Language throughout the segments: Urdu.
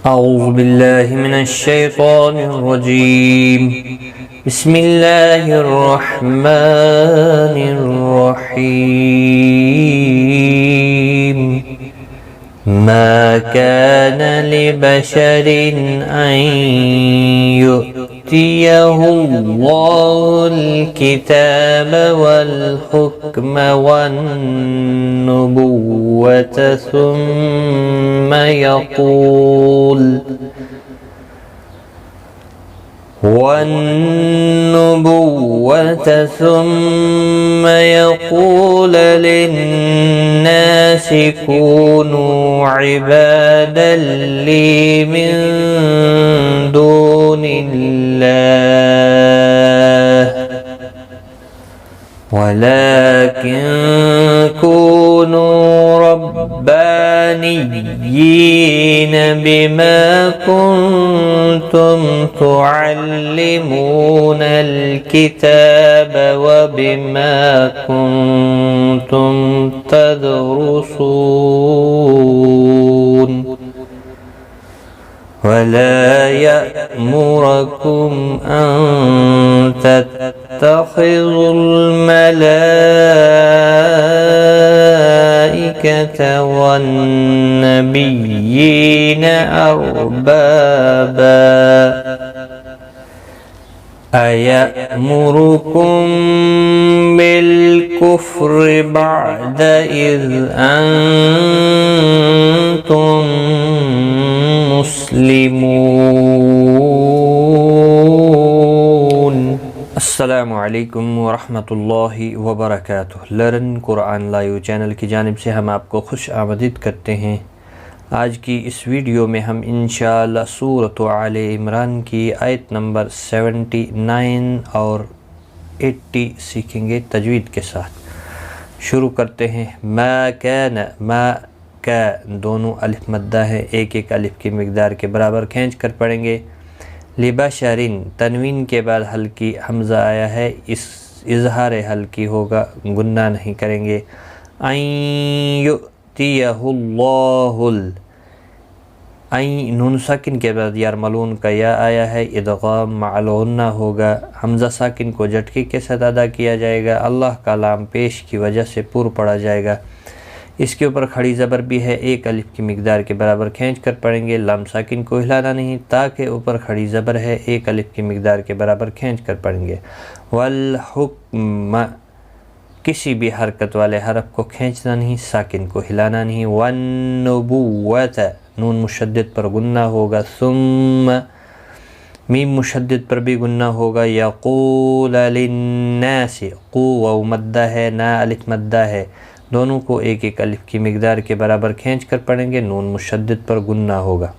أعوذ بالله من الشيطان الرجيم بسم الله الرحمن الرحيم ما كان لبشر أن يؤتيه الله الكتاب والحكم والنبوة ثم يقول للناس كونوا عبادا لي من دون الله ولكن كونوا ربانيين بما كنتم تعلمون الكتاب وبما كنتم تدرسون ولا يأمركم أن تتخذوا الملائكة والنبيين أربابا أيأمركم بالكفر بعد إذ أنتم مسلمون. السلام علیکم ورحمۃ اللہ وبرکاتہ. لرن قرآن لائیو چینل کی جانب سے ہم آپ کو خوش آمدید کرتے ہیں. آج کی اس ویڈیو میں ہم انشاءاللہ سورۃ عمران کی آیت نمبر 79 اور 80 سیکھیں گے تجوید کے ساتھ. شروع کرتے ہیں. ما کان، ما کا دونوں الف مدہ ہے، ایک ایک الف کی مقدار کے برابر کھینچ کر پڑھیں گے. لبشرین تنوین کے بعد ہلکی حمزہ آیا ہے، اس اظہار ہلکی ہوگا، گنہ نہیں کریں گے. این یؤتیہ اللہ، این نون ساکن کے بعد یرملون کا یا آیا ہے، ادغام مع الغنہ ہوگا. حمزہ ساکن کو جھٹکے کے ساتھ ادا کیا جائے گا، اللہ کا لام پیش کی وجہ سے پر پڑا جائے گا. اس کے اوپر کھڑی زبر بھی ہے، ایک الف کی مقدار کے برابر کھینچ کر پڑھیں گے. لام ساکن کو ہلانا نہیں، تاکہ اوپر کھڑی زبر ہے، ایک الف کی مقدار کے برابر کھینچ کر پڑھیں گے. والحکم، کسی بھی حرکت والے حرف کو کھینچنا نہیں، ساکن کو ہلانا نہیں. والنبوۃ، نون مشدد پر گنہ ہوگا. ثم، میم مشدد پر بھی گنہ ہوگا. یقول للناس، قو واو مدہ ہے، نا الف مدہ ہے، دونوں کو ایک ایک الف کی مقدار کے برابر کھینچ کر پڑھیں گے. نون مشدد پر گنہ ہوگا.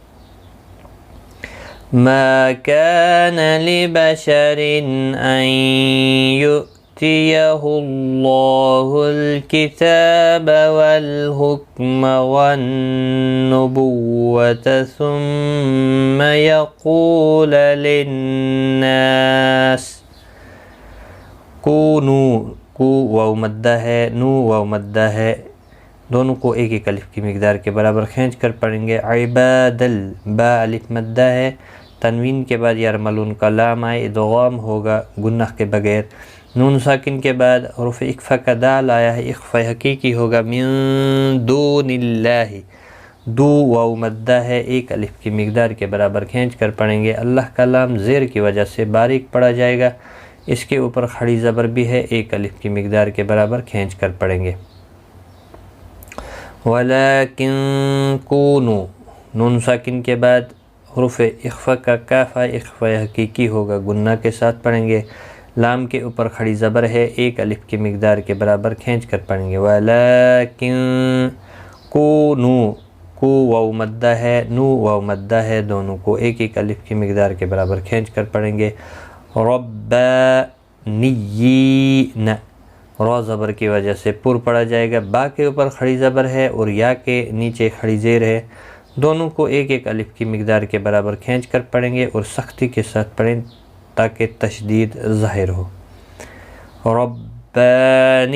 ما كان لبشر أن يؤتيه الله الكتاب والحكم والنبوة ثم يقول للناس كونوا، کو واو مدہ ہے، نو واو مدہ ہے، دونوں کو ایک ایک الف کی مقدار کے برابر کھینچ کر پڑھیں گے. عبادل، با الف مدہ ہے، تنوین کے بعد یرملون کا لام آئے، ادغام ہوگا گنہ کے بغیر. نون ساکن کے بعد حروف اخفا کا دال آیا ہے، اخفا حقیقی ہوگا. من دون اللہ، دو واو مدہ ہے، ایک الف کی مقدار کے برابر کھینچ کر پڑھیں گے. اللہ کا لام زیر کی وجہ سے باریک پڑا جائے گا، اس کے اوپر کھڑی زبر بھی ہے، ایک الف کی مقدار کے برابر کھینچ کر پڑھیں گے. ولیکن کونو، نون ساکن کے بعد حروف اخفا کا کاف ہے، اخفا حقیقی ہوگا، گنہ کے ساتھ پڑھیں گے. لام کے اوپر کھڑی زبر ہے، ایک الف کی مقدار کے برابر کھینچ کر پڑھیں گے. ولیکن کونو، کو واو مدہ ہے، نو واو مدہ ہے، دونوں کو ایک ایک الف کی مقدار کے برابر کھینچ کر پڑھیں گے. ربانیین، را زبر کی وجہ سے پر پڑا جائے گا، با کے اوپر کھڑی زبر ہے اور یا کے نیچے کھڑی زیر ہے، دونوں کو ایک ایک الف کی مقدار کے برابر کھینچ کر پڑھیں گے اور سختی کے ساتھ پڑھیں تاکہ تشدید ظاہر ہو. ربانیین،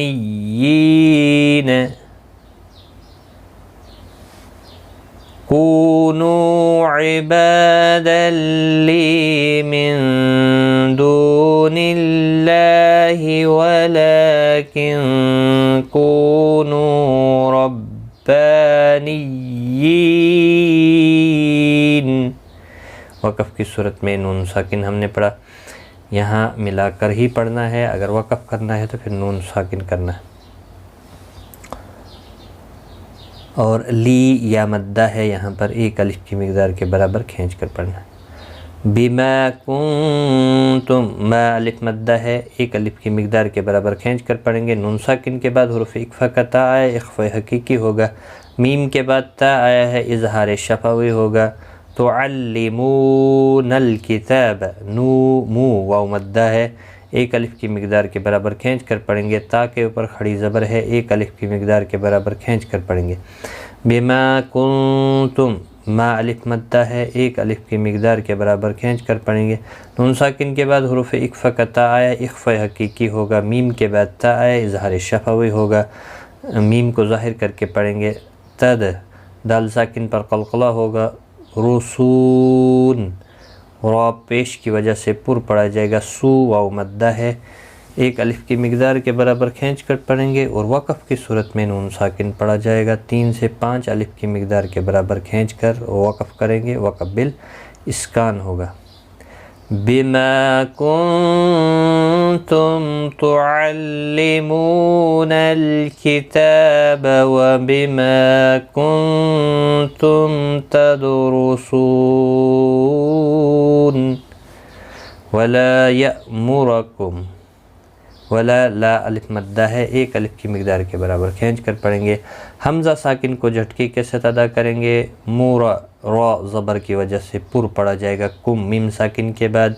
کونوا عبادا لی من دون اللہ ولکن کونوا ربانیین۔ وقف کی صورت میں نون ساکن ہم نے پڑھا، یہاں ملا کر ہی پڑھنا ہے، اگر وقف کرنا ہے تو پھر نون ساکن کرنا ہے۔ اور لی یا مدہ ہے، یہاں پر ایک الف کی مقدار کے برابر کھینچ کر پڑھنا ہے۔ بما کنتم، ما الف مدہ ہے، ایک الف کی مقدار کے برابر کھینچ کر پڑھیں گے۔ نون ساکن کے بعد حروف اقفا کا تا آیا ہے، اخفاء حقیقی ہوگا۔ میم کے بعد تا آیا ہے، اظہار شفوی ہوگا۔ تعلمون الکتاب، نو مو واو مدہ ہے، ایک الف کی مقدار کے برابر کھینچ کر پڑھیں گے۔ تا کے اوپر کھڑی زبر ہے، ایک الف کی مقدار کے برابر کھینچ کر پڑھیں گے۔ بما کنتم، ما الف مدہ ہے، ایک الف کی مقدار کے برابر کھینچ کر پڑھیں گے۔ نون ساکن کے بعد حروف اقفا کا تا آیا، اخفاء حقیقی ہوگا۔ میم کے بعد تا آیا، اظہار شفوی ہوگا، میم کو ظاہر کر کے پڑھیں گے۔ تد، دال ساکن پر قلقلہ ہوگا۔ رسون، را پیش کی وجہ سے پر پڑھا جائے گا۔ سو واو مدہ ہے، ایک الف کی مقدار کے برابر کھینچ کر پڑھیں گے، اور وقف کی صورت میں نون ساکن پڑھا جائے گا۔ 3 سے 5 الف کی مقدار کے برابر کھینچ کر وقف کریں گے، وقف بالاسکان ہوگا۔ بما کنتم تعلمون الکتاب وبما کنتم تدرسون ولا یأمرکم، ولا لا الف مدہ ہے، ایک الف کی مقدار کے برابر کھینچ کر پڑھیں گے۔ حمزہ ساکن کو جھٹکی کے ساتھ ادا کریں گے۔ مورا، را زبر کی وجہ سے پر پڑھا جائے گا۔ کم، میم ساکن کے بعد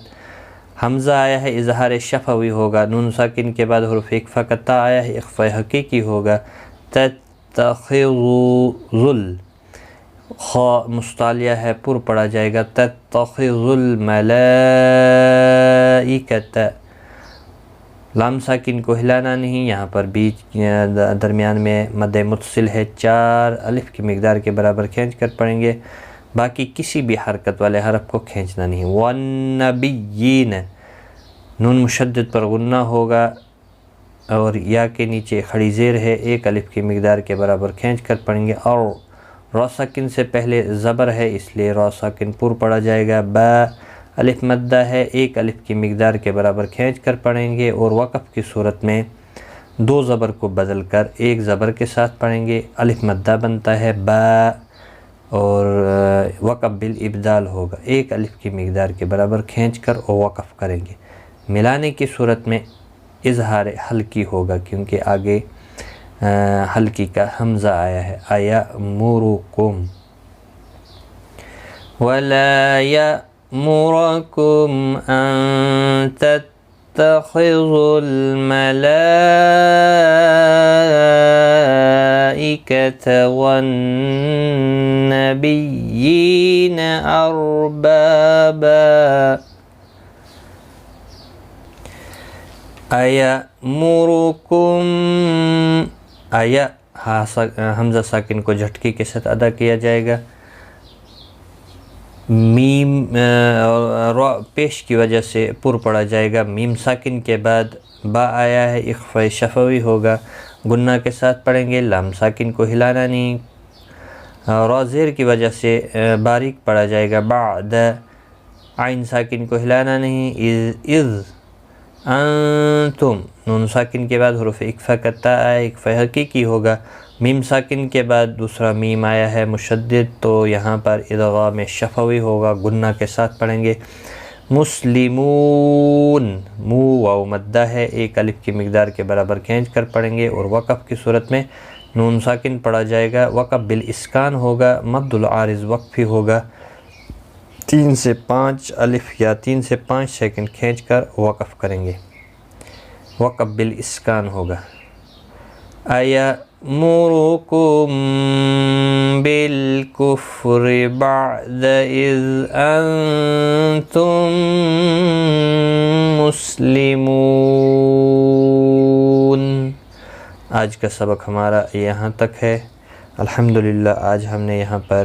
حمزہ آیا ہے، اظہار شفوی ہوگا۔ نون ساکن کے بعد حروف اقفا کا تا آیا ہے، اخفاء حقیقی ہوگا۔ تتخذل، خا مستعلیہ ہے، پر پڑھا جائے گا۔ تتخذ الملائکۃ، لام ساکن کو ہلانا نہیں، یہاں پر بیچ درمیان میں مد متصل ہے، 4 الف کی مقدار کے برابر کھینچ کر پڑھیں گے، باقی کسی بھی حرکت والے حرف کو کھینچنا نہیں۔ والنبیین، نون مشدد پر غنہ ہوگا، اور یا کے نیچے کھڑی زیر ہے، ایک الف کی مقدار کے برابر کھینچ کر پڑھیں گے۔ اور را ساکن سے پہلے زبر ہے، اس لیے را ساکن پر پڑھا جائے گا۔ با الف مدہ ہے، ایک الف کی مقدار کے برابر کھینچ کر پڑھیں گے، اور وقف کی صورت میں 2 زبر کو بدل کر ایک زبر کے ساتھ پڑھیں گے، الف مدہ بنتا ہے با، اور وقف بالابدال ہوگا، ایک الف کی مقدار کے برابر کھینچ کر اور وقف کریں گے۔ ملانے کی صورت میں اظہار حلقی ہوگا، کیونکہ آگے حلقی کا حمزہ آیا ہے۔ ایامرکم، ولا یأمرکم ان تتخذوا الملائکۃ والنبیین اربابا۔ ایامرکم، آیا حمزہ ساکن کو جھٹکی کے ساتھ ادا کیا جائے گا۔ میم را پیش کی وجہ سے پر پڑھا جائے گا۔ میم ساکن کے بعد با آیا ہے، اخفاء شفوی ہوگا، گنہ کے ساتھ پڑھیں گے۔ لام ساکن کو ہلانا نہیں، را زیر کی وجہ سے باریک پڑھا جائے گا۔ بعد، عین ساکن کو ہلانا نہیں۔ اذ انتم، نون ساکن کے بعد حروف اقفا کا تا آیا، اقفاء حقیقی ہوگا۔ میم ساکن کے بعد دوسرا میم آیا ہے مشدد، تو یہاں پر ادغام شفوی ہوگا، گنہ کے ساتھ پڑھیں گے۔ مسلمون، مو واو مدہ ہے، ایک الف کی مقدار کے برابر کھینچ کر پڑھیں گے، اور وقف کی صورت میں نون ساکن پڑھا جائے گا، وقف بالاسکان ہوگا، مد العارض وقفی ہوگا، 3 سے 5 الف یا 3 سے 5 سیکنڈ کھینچ کر وقف کریں گے، وقف بالاسکان ہوگا۔ ایامرکم بالکفر بعد اذ انتم مسلمون۔ آج کا سبق ہمارا یہاں تک ہے۔ الحمدللہ آج ہم نے یہاں پر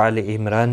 ali-imran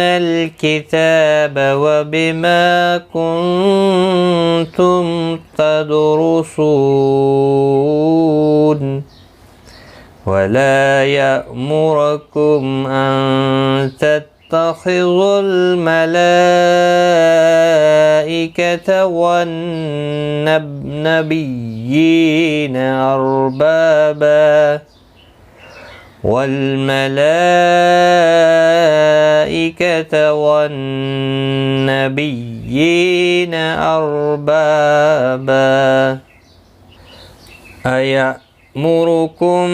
الكتاب وبما كنتم تدرسون ولا يأمركم أن تتخذوا الملائكة والنبيين أربابا والملائكة والنبيين أربابا أيأمركم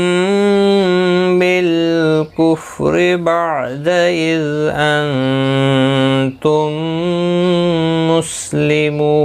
بالكفر بعد إذ أنتم مسلمون